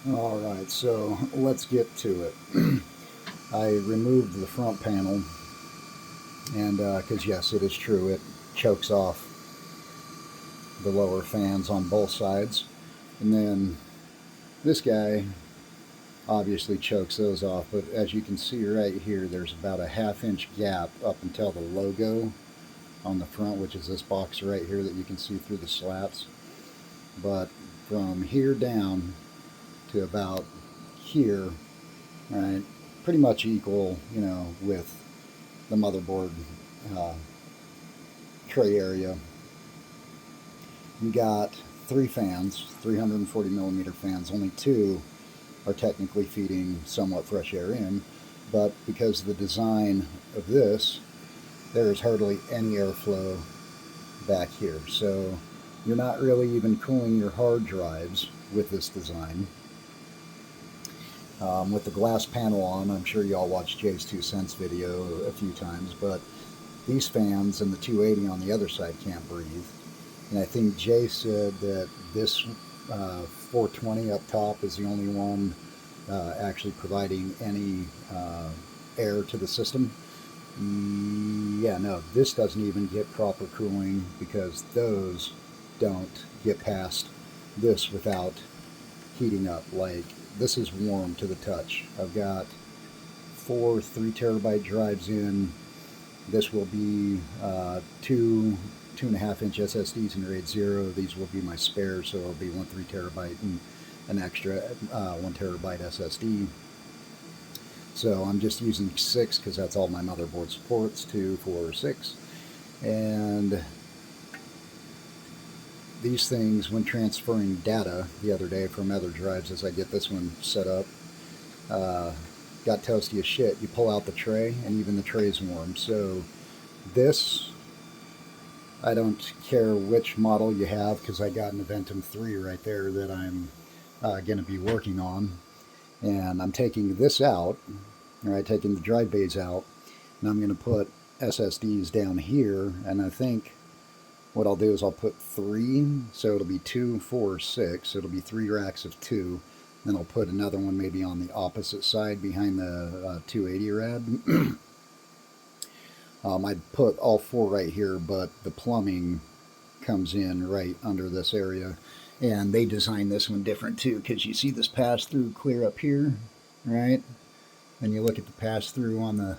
Alright, so let's get to it. I removed the front panel, and because yes, it is true, it chokes off the lower fans on both sides. And then this guy obviously chokes those off, but as you can see right here, there's about a ½ inch gap up until the logo on the front, which is this box right here that you can see through the slats. But from here down to about here, right, pretty much equal, you know, with the motherboard tray area. You got 3 fans, 340 millimeter fans. Only 2 are technically feeding somewhat fresh air in, but because of the design of this, there is hardly any airflow back here. So you're not really even cooling your hard drives with this design. With the glass panel on, I'm sure y'all watched Jayztwocents video a few times, but these fans and the 280 on the other side can't breathe. And I think Jay said that this 420 up top is the only one actually providing any air to the system. Yeah, no, this doesn't even get proper cooling because those don't get past this without heating up. Like, this is warm to the touch. I've got 4 3TB drives in. This will be 2.5-inch SSDs in RAID 0. These will be my spares, so it'll be 1 3TB and an extra 1TB SSD. So I'm just using 6 because that's all my motherboard supports, 2, 4, 6. And these things, when transferring data the other day from other drives as I get this one set up, got toasty as shit. You pull out the tray and even the tray is warm. So this, I don't care which model you have, because I got an Aventum 3 right there that I'm going to be working on. And I'm taking this out, right, taking the drive bays out, and I'm going to put SSDs down here. And I think what I'll do is I'll put 3, so it'll be 2, 4, 6. It'll be 3 racks of 2. Then I'll put another one maybe on the opposite side behind the 280 rad. I'd put all 4 right here, but the plumbing comes in right under this area. And they designed this one different too, because you see this pass-through clear up here, right? And you look at the pass-through on the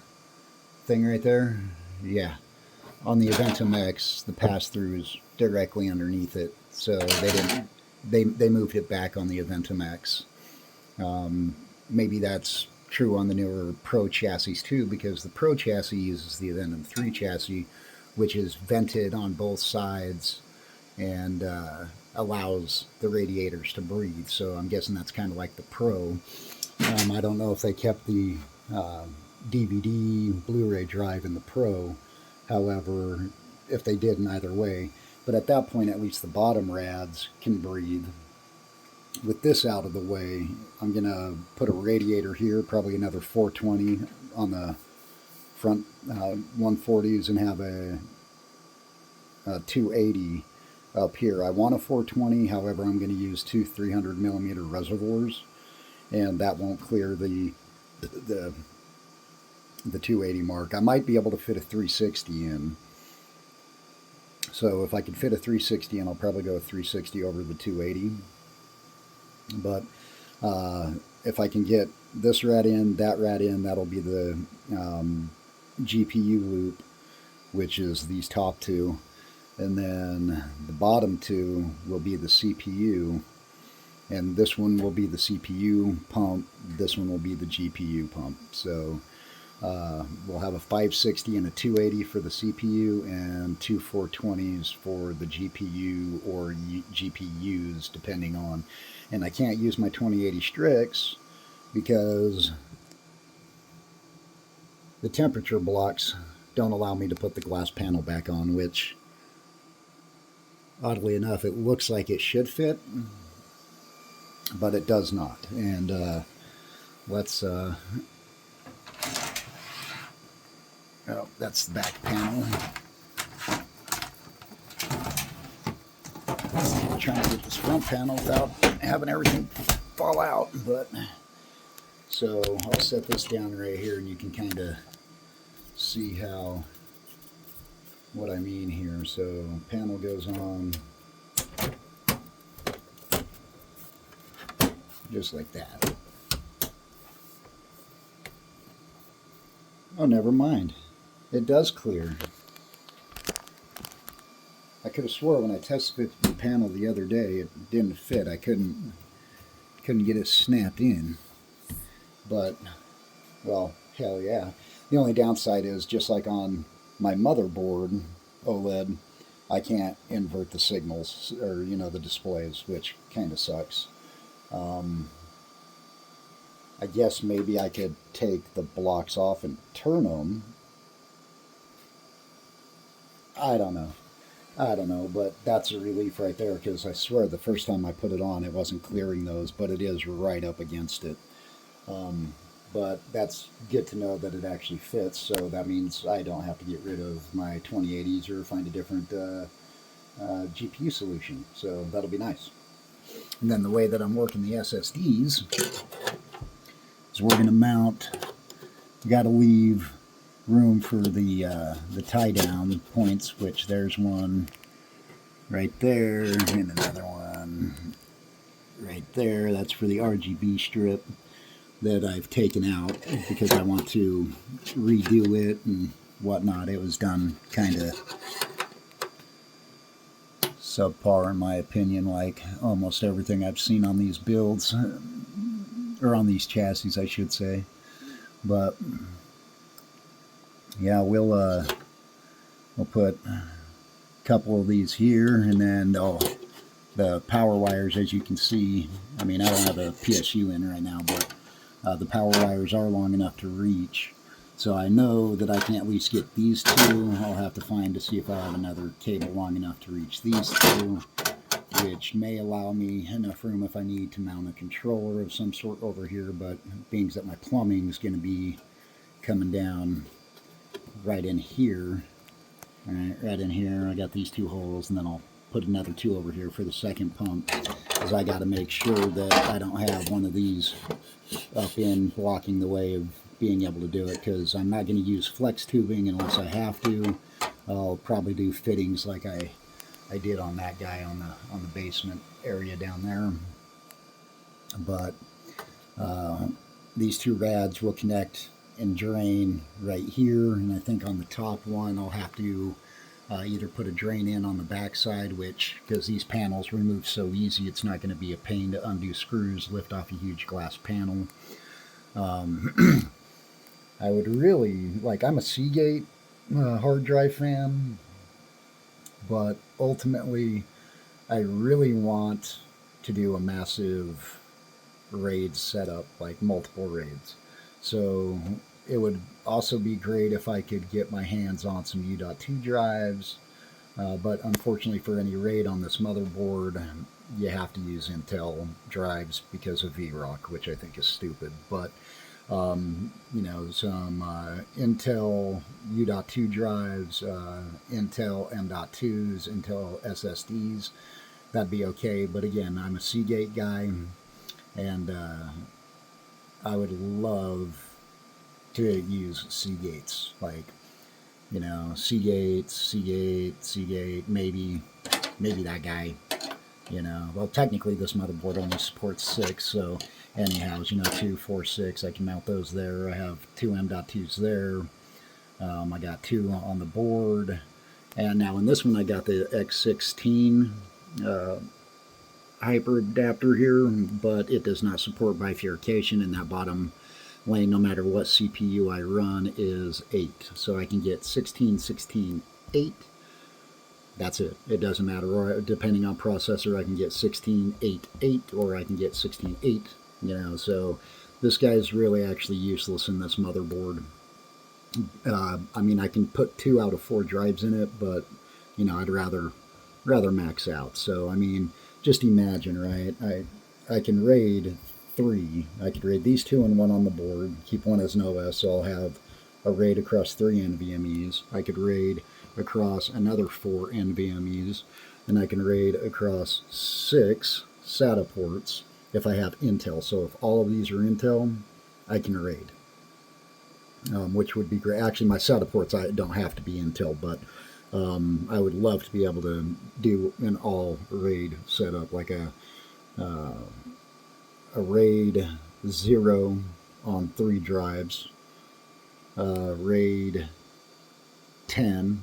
thing right there. Yeah. On the Aventum X, the pass-through is directly underneath it. So they moved it back on the Aventum X. Maybe that's true on the newer Pro chassis too, because the Pro chassis uses the Aventum 3 chassis, which is vented on both sides and allows the radiators to breathe. So I'm guessing that's kind of like the Pro. I don't know if they kept the DVD Blu-ray drive in the Pro, however, if they did in either way. But at that point, at least the bottom rads can breathe. With this out of the way, I'm going to put a radiator here, probably another 420 on the front 140s, and have a 280 up here. I want a 420, however, I'm going to use 2 300 millimeter reservoirs, and that won't clear the 280 mark. I might be able to fit a 360 in. So if I could fit a 360 in, I'll probably go with 360 over the 280. But if I can get this rad in, that'll be the GPU loop, which is these top 2. And then the bottom 2 will be the CPU. And this one will be the CPU pump. This one will be the GPU pump. So we'll have a 560 and a 280 for the CPU, and 2 420s for the GPU or GPUs, depending on. And I can't use my 2080 Strix because the temperature blocks don't allow me to put the glass panel back on, which, oddly enough, it looks like it should fit, but it does not. And let's... oh, that's the back panel. I'm trying to get this front panel without having everything fall out. But so I'll set this down right here, and you can kind of see how what I mean here. So panel goes on just like that. Oh, never mind. It does clear. I could have swore when I tested the panel the other day, it didn't fit. I couldn't get it snapped in. But, well, hell yeah. The only downside is, just like on my motherboard OLED, I can't invert the signals, or, you know, the displays, which kind of sucks. I guess maybe I could take the blocks off and turn them. I don't know, but that's a relief right there, because I swear the first time I put it on, it wasn't clearing those, but it is right up against it. But that's good to know that it actually fits, so that means I don't have to get rid of my 2080s or find a different GPU solution, so that'll be nice. And then the way that I'm working the SSDs is we're going to mount, you got to leave room for the tie down points, which there's one right there and another one right there. That's for the RGB strip that I've taken out because I want to redo it and whatnot. It was done kind of subpar in my opinion, like almost everything I've seen on these builds, or on these chassis I should say. But yeah, we'll put a couple of these here, and then the power wires, as you can see, I mean, I don't have a PSU in right now, but the power wires are long enough to reach. So I know that I can at least get these two. I'll have to find to see if I have another cable long enough to reach these two, which may allow me enough room if I need to mount a controller of some sort over here. But being that my plumbing is going to be coming down right in here, right in here, I got these two holes, and then I'll put another two over here for the second pump, because I got to make sure that I don't have one of these up in blocking the way of being able to do it, because I'm not going to use flex tubing unless I have to. I'll probably do fittings like I did on that guy on the basement area down there. But these two rads will connect and drain right here, and I think on the top one I'll have to either put a drain in on the back side, which, because these panels remove so easy, it's not going to be a pain to undo screws, lift off a huge glass panel. I would really like, I'm a Seagate hard drive fan, but ultimately I really want to do a massive RAID setup, like multiple RAIDs. So it would also be great if I could get my hands on some U.2 drives, but unfortunately for any RAID on this motherboard, you have to use Intel drives because of VROC, which I think is stupid. But you know, some Intel U.2 drives, Intel M.2s, Intel SSDs, that'd be okay. But again, I'm a Seagate guy, and I would love to use Seagates, like, you know, Seagate, maybe that guy, you know. Well, technically this motherboard only supports 6, so anyhow, you know, 2, 4, 6, I can mount those there. I have 2 M.2s there. I got 2 on the board, and now in this one I got the X16 hyper adapter here, but it does not support bifurcation, and that bottom lane, no matter what CPU I run, is 8. So I can get 16, 16, 8. That's it. It doesn't matter. Or depending on processor, I can get 16, 8, 8, or I can get 16, 8. You know, so this guy's really actually useless in this motherboard. I mean, I can put 2 out of 4 drives in it, but, you know, I'd rather max out. So, I mean, just imagine, right? I can RAID 3. I could RAID these 2 and 1 on the board, keep one as an OS, so I'll have a RAID across 3 NVMEs. I could RAID across another 4 NVMEs, and I can RAID across 6 SATA ports, if I have Intel. So if all of these are Intel, I can RAID, which would be great. Actually, my SATA ports I don't have to be Intel, but I would love to be able to do an all RAID setup, like a RAID 0 on 3 drives, RAID 10,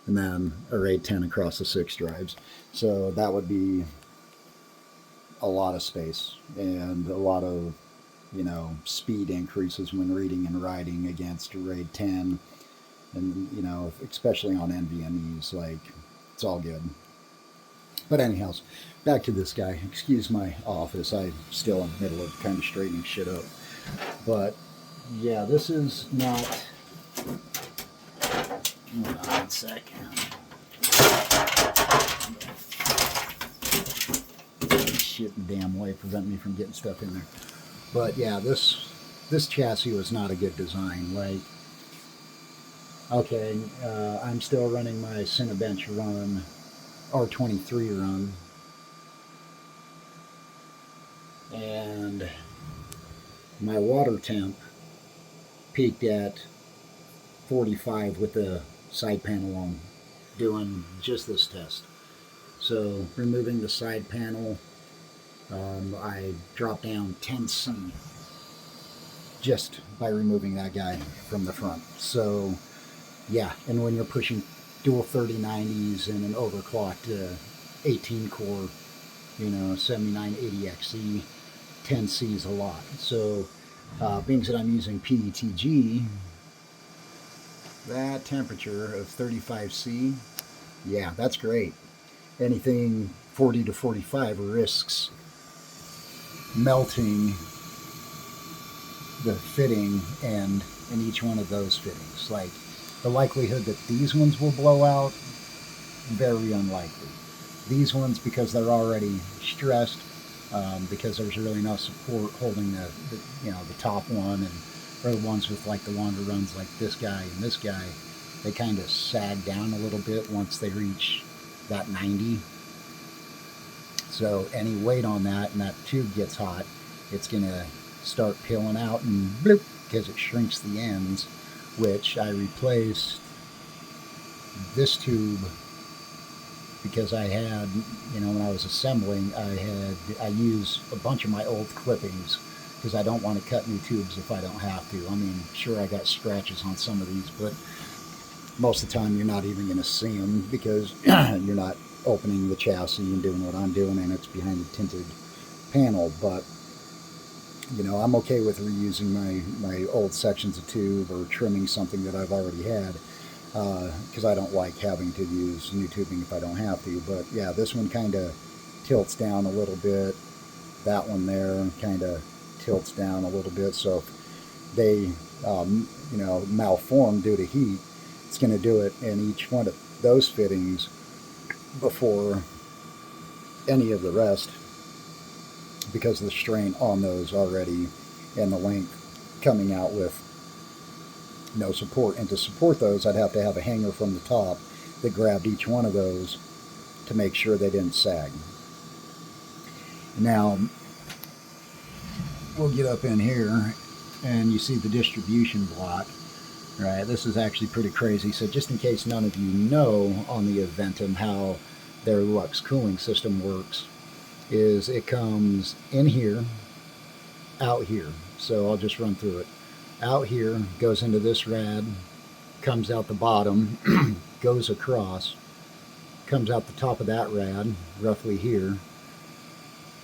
and then a RAID 10 across the 6 drives. So that would be a lot of space and a lot of, speed increases when reading and writing against RAID 10, and especially on NVMe's, like, it's all good. But anyhow, back to this guy. Excuse my office. I'm still in the middle of kind of straightening shit up. But yeah, this is not. Hold on 1 sec. Shit in the damn way prevent me from getting stuff in there. But yeah, this chassis was not a good design. Like, okay, I'm still running my Cinebench run, R23 run, and my water temp peaked at 45 with the side panel on, doing just this test. So removing the side panel, I dropped down 10C just by removing that guy from the front. So yeah, and when you're pushing dual 3090s and an overclocked 18 core, 7980XE, 10C is a lot. So being that I'm using PETG, that temperature of 35C, yeah, that's great. Anything 40 to 45 risks melting the fitting end in each one of those fittings. Like, the likelihood that these ones will blow out, very unlikely. These ones, because they're already stressed, because there's really no support holding the top one, or the ones with like the longer runs like this guy and this guy, they kind of sag down a little bit once they reach that 90. So any weight on that and that tube gets hot, it's going to start peeling out and bloop, because it shrinks the ends, which I replaced this tube because I had, when I was assembling, I use a bunch of my old clippings because I don't want to cut new tubes if I don't have to. I mean, sure, I got scratches on some of these, but most of the time you're not even going to see them because you're not opening the chassis and doing what I'm doing, and it's behind the tinted panel. But I'm okay with reusing my old sections of tube or trimming something that I've already had, because I don't like having to use new tubing if I don't have to. But yeah, this one kind of tilts down a little bit. That one there kind of tilts down a little bit. So if they malform due to heat, it's going to do it in each one of those fittings before any of the rest, because of the strain on those already and the length coming out with no support. And to support those, I'd have to have a hanger from the top that grabbed each one of those to make sure they didn't sag. Now, we'll get up in here and you see the distribution block. Right, this is actually pretty crazy. So just in case none of you know on the Aventum how their Lux cooling system works, is it comes in here, out here. So I'll just run through it. Out here, goes into this rad, comes out the bottom, goes across, comes out the top of that rad, roughly here,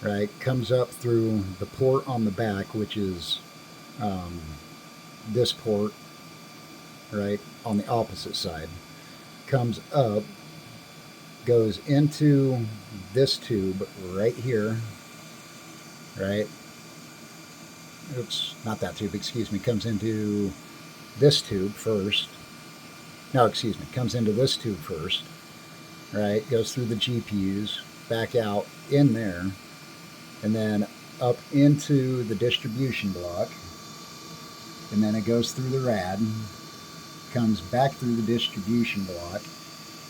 right, comes up through the port on the back, which is this port, right, on the opposite side, comes up, goes into this tube right here, right, oops, not that tube, excuse me, comes into this tube first, no, excuse me, comes into this tube first, right, goes through the GPUs, back out in there, and then up into the distribution block, and then it goes through the rad, comes back through the distribution block,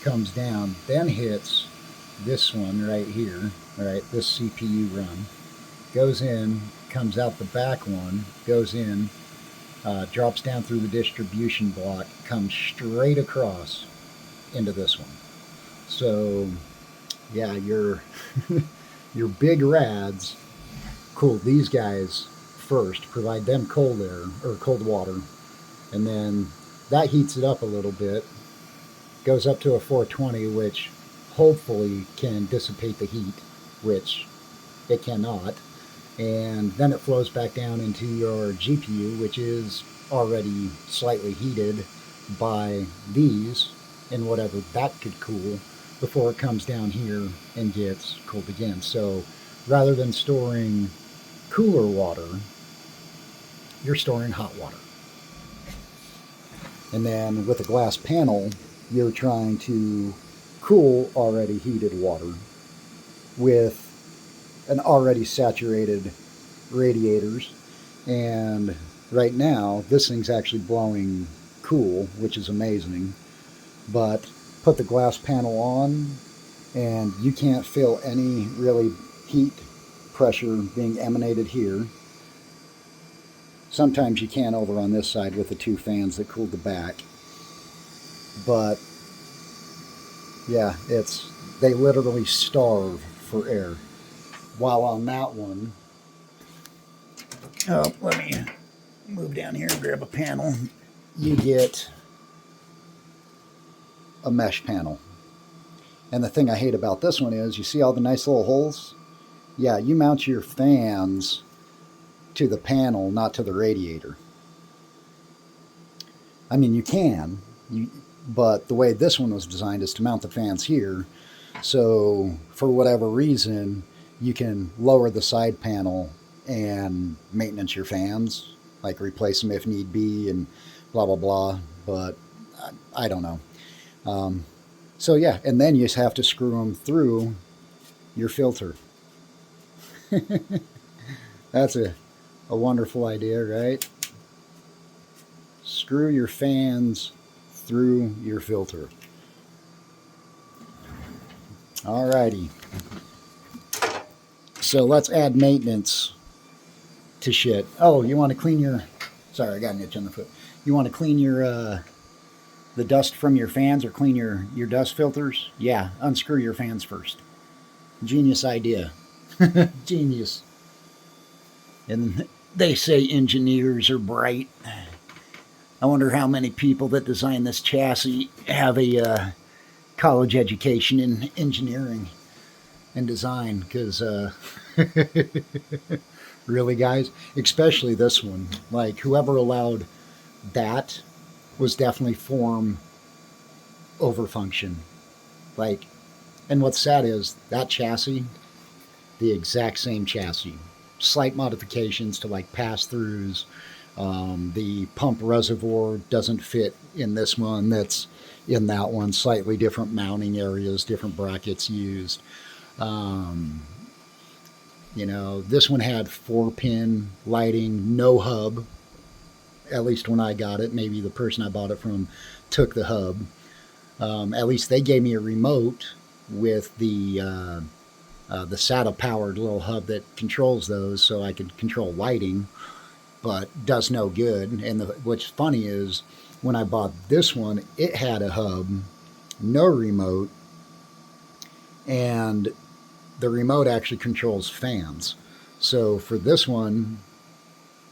comes down, then hits this one right here, right, this CPU run, goes in, comes out the back one, goes in, drops down through the distribution block, comes straight across into this one. So yeah, your your big rads cool these guys first, provide them cold air or cold water, and then that heats it up a little bit, goes up to a 420, which hopefully can dissipate the heat, which it cannot, and then it flows back down into your GPU, which is already slightly heated by these and whatever that could cool before it comes down here and gets cooled again. So rather than storing cooler water, you're storing hot water. And then with a glass panel, you're trying to cool already heated water with an already saturated radiators. And right now, this thing's actually blowing cool, which is amazing. But put the glass panel on, and you can't feel any really heat pressure being emanated here. Sometimes you can over on this side with the two fans that cooled the back. But yeah, they literally starve for air. While on that one, let me move down here and grab a panel. You get a mesh panel. And the thing I hate about this one is, you see all the nice little holes? Yeah, you mount your fans to the panel, not to the radiator. I mean, you can, but the way this one was designed is to mount the fans here. So for whatever reason, you can lower the side panel and maintenance your fans, like replace them if need be and blah, blah, blah. But I don't know. So yeah, and then you just have to screw them through your filter. That's a wonderful idea, right? Screw your fans through your filter. Alrighty. So let's add maintenance to shit. Oh, you want to clean your... Sorry, I got an itch on the foot. You want to clean your the dust from your fans, or clean your dust filters? Yeah, unscrew your fans first. Genius idea. Genius. And they say engineers are bright. I wonder how many people that design this chassis have a college education in engineering and design, because really, guys, especially this one, like whoever allowed that was definitely form over function. Like, and what's sad is that chassis, the exact same chassis, slight modifications to like pass-throughs. The pump reservoir doesn't fit in this one, that's in that one. Slightly different mounting areas, different brackets used. You know, this one had 4-pin lighting, no hub. At least when I got it, maybe the person I bought it from took the hub. At least they gave me a remote with the SATA powered little hub that controls those, so I could control lighting, but does no good. And what's funny is, when I bought this one, it had a hub, no remote, and the remote actually controls fans. So for this one,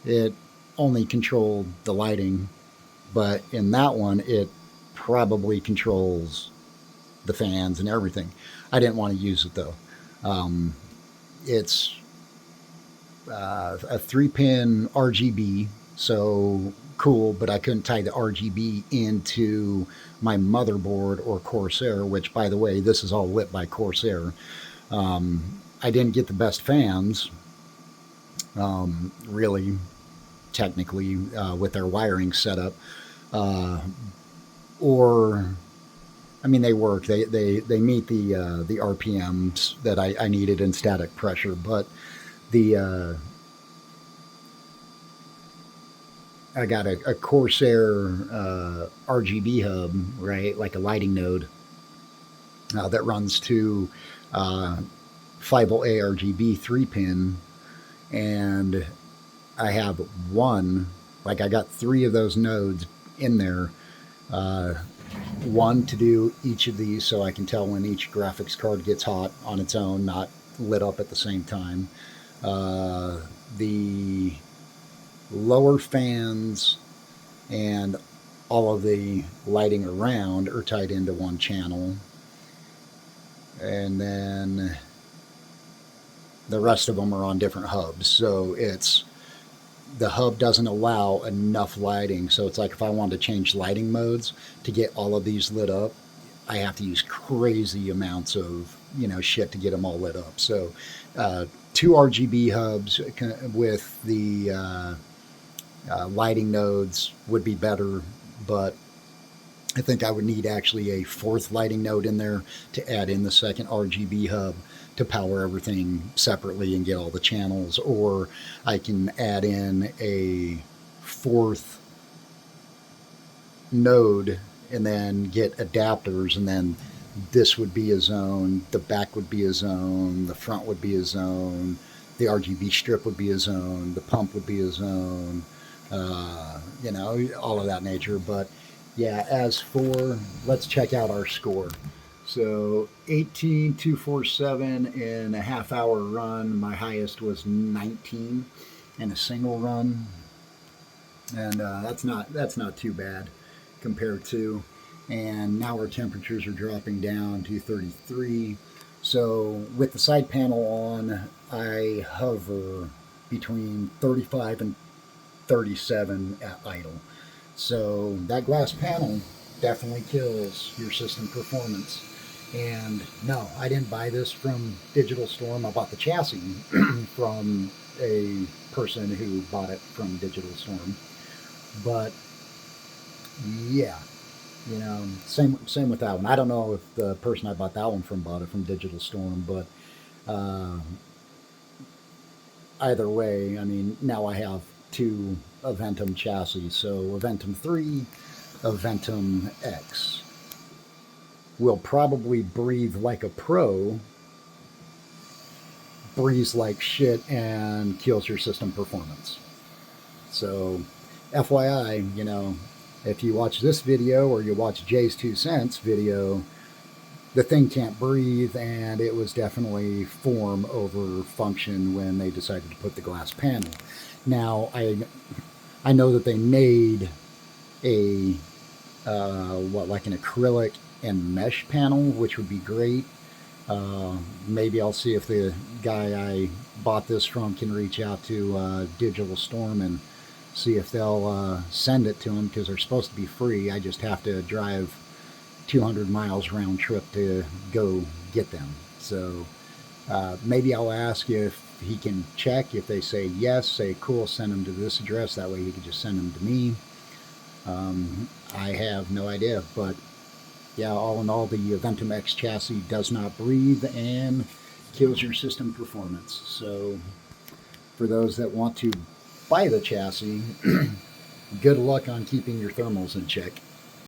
it only controlled the lighting, but in that one, it probably controls the fans and everything. I didn't want to use it though. It's a 3-pin RGB, so cool, but I couldn't tie the RGB into my motherboard or Corsair, which, by the way, this is all lit by Corsair. I didn't get the best fans, really, technically, with their wiring setup, or... I mean, they work. They meet the RPMs that I needed in static pressure, but I got a Corsair RGB hub, right, like a lighting node that runs to 5 volt RGB 3-pin, and I have one, like I got 3 of those nodes in there. One to do each of these so I can tell when each graphics card gets hot on its own, not lit up at the same time. The lower fans and all of the lighting around are tied into one channel. And then the rest of them are on different hubs. So the hub doesn't allow enough lighting. So it's like if I wanted to change lighting modes to get all of these lit up, I have to use crazy amounts of shit to get them all lit up. So 2 RGB hubs with the lighting nodes would be better, but I think I would need actually a 4th lighting node in there to add in the second RGB hub to power everything separately and get all the channels, or I can add in a 4th node and then get adapters, and then this would be a zone, the back would be a zone, the front would be a zone, the RGB strip would be a zone, the pump would be a zone, all of that nature. But yeah, as for, let's check out our score. So 18,247 in a half-hour run. My highest was 19 in a single run, and that's not too bad compared to. And now our temperatures are dropping down to 33. So with the side panel on, I hover between 35 and 37 at idle. So that glass panel definitely kills your system performance. And no, I didn't buy this from Digitalstorm. I bought the chassis from a person who bought it from Digitalstorm. But yeah, same with that one. I don't know if the person I bought that one from bought it from Digitalstorm, but either way, I mean, now I have 2 Aventum chassis. So Aventum 3, Aventum X will probably breathe like a pro, breathes like shit, and kills your system performance. So FYI, if you watch this video or you watch Jayztwocents video, the thing can't breathe, and it was definitely form over function when they decided to put the glass panel. Now, I know that they made a like an acrylic and mesh panel, which would be great. Maybe I'll see if the guy I bought this from can reach out to Digitalstorm and see if they'll send it to them, because they're supposed to be free. I just have to drive 200 miles round trip to go get them. So maybe I'll ask if he can check. If they say yes, say cool, send them to this address. That way he can just send them to me. I have no idea, but yeah, all in all, the Aventum X chassis does not breathe and kills your system performance. So for those that want to buy the chassis, good luck on keeping your thermals in check.